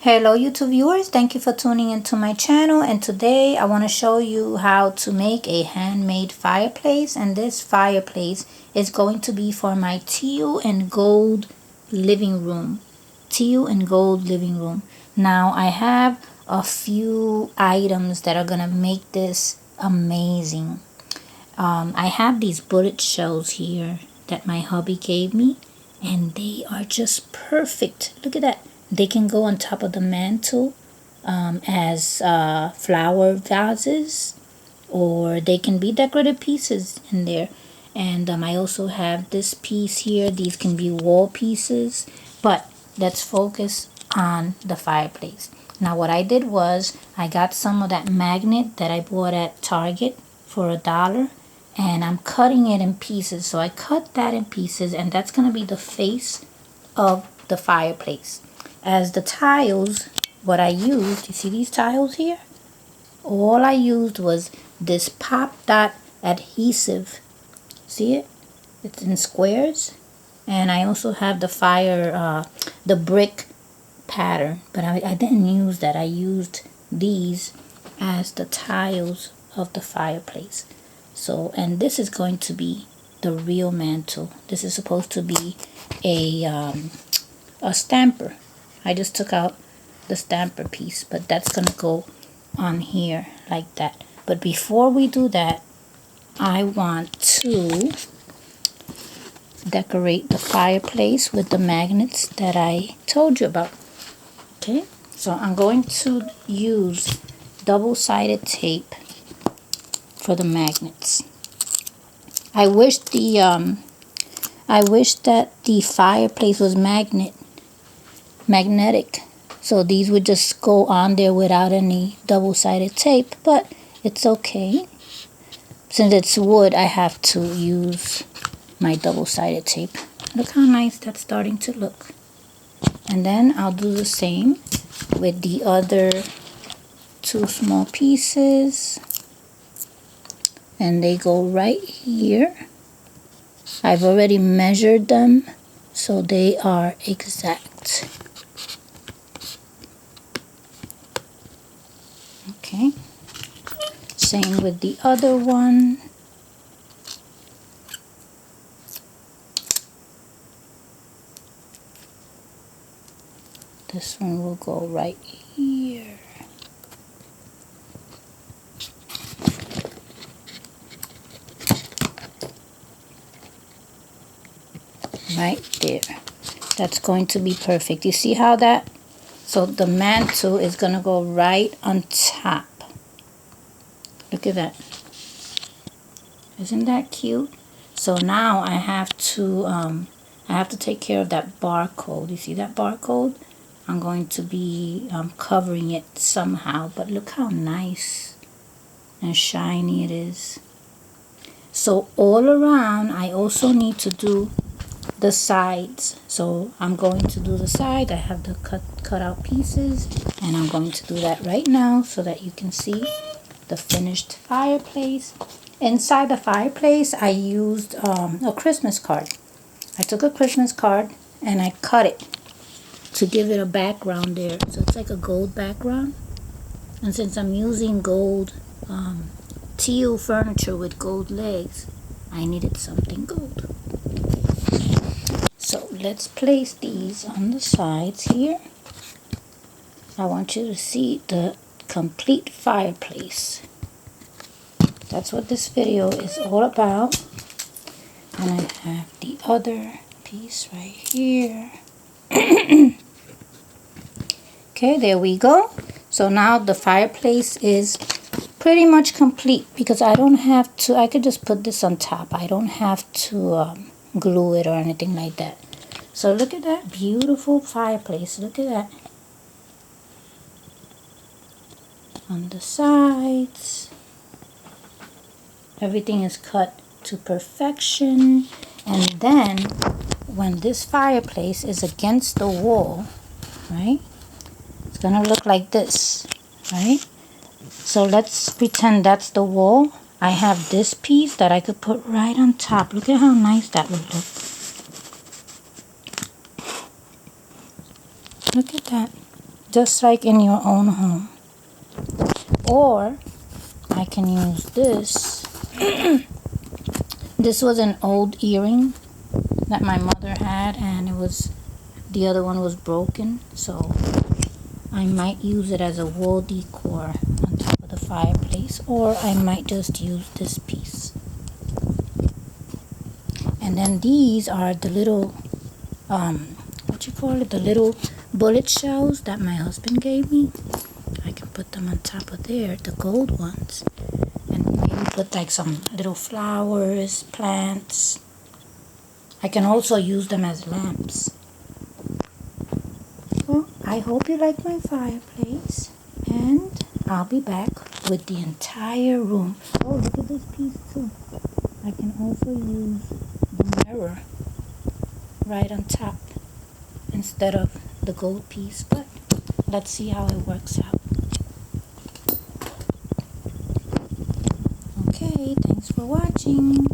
Hello YouTube viewers, thank you for tuning into my channel, and today I want to show you how to make a handmade fireplace. And this fireplace is going to be for my teal and gold living room. Now I have a few items that are gonna make this amazing. I have these bullet shells here that my hubby gave me, and they are just perfect. Look at that. They can go on top of the mantle as flower vases, or they can be decorative pieces in there. And I also have this piece here. These can be wall pieces, but let's focus on the fireplace. Now what I did was I got some of that magnet that I bought at Target for $1, and I'm cutting it in pieces. So I cut that in pieces, and that's going to be the face of the fireplace. As the tiles, what I used, you see these tiles here? All I used was this pop dot adhesive. See it? It's in squares. And I also have the brick pattern, but I didn't use that. I used these as the tiles of the fireplace. So, and this is going to be the real mantle. This is supposed to be a stamper. I just took out the stamper piece, but that's gonna go on here like that. But before we do that, I want to decorate the fireplace with the magnets that I told you about. Okay, so I'm going to use double-sided tape for the magnets. I wish that the fireplace was magnetic, so these would just go on there without any double-sided tape, but it's okay. Since it's wood, I have to use my double-sided tape. Look how nice that's starting to look. And then I'll do the same with the other two small pieces, and they go right here. I've already measured them, so they are exact. Okay, same with the other one. This one will go right here. Right there. That's going to be perfect. You see how that? So the mantle is going to go right on top. Look at that. Isn't that cute? So now I have to take care of that barcode. You see that barcode? I'm going to be covering it somehow, but look how nice and shiny it is. So all around, I also need to do the sides. So I'm going to do the side. I have the cut out pieces, and I'm going to do that right now so that you can see the finished fireplace. Inside the fireplace, I used a Christmas card. I took a Christmas card and I cut it to give it a background there. So it's like a gold background. And since I'm using gold teal furniture with gold legs, I needed something gold. So let's place these on the sides here. I want you to see the complete fireplace. That's what this video is all about. And I have the other piece right here. Okay, there we go. So now the fireplace is pretty much complete, because I don't have to, I could just put this on top. I don't have to glue it or anything like that. So look at that beautiful fireplace. Look at that. On the sides, everything is cut to perfection. And then when this fireplace is against the wall, right, it's gonna look like this, right? So let's pretend that's the wall. I have this piece that I could put right on top. Look at how nice that would look. Look at that. just like in your own home. Or I can use this. This was an old earring that my mother had, and the other one was broken, so I might use it as a wall decor on top of the fireplace, or I might just use this piece. And then these are the little the little bullet shells that my husband gave me. I can put them on top of there, the gold ones, and maybe put like some little flowers, plants. I can also use them as lamps. Well, I hope you like my fireplace, and I'll be back with the entire room. Oh, look at this piece too. I can also use the mirror right on top instead of the gold piece, but let's see how it works out. Okay, thanks for watching.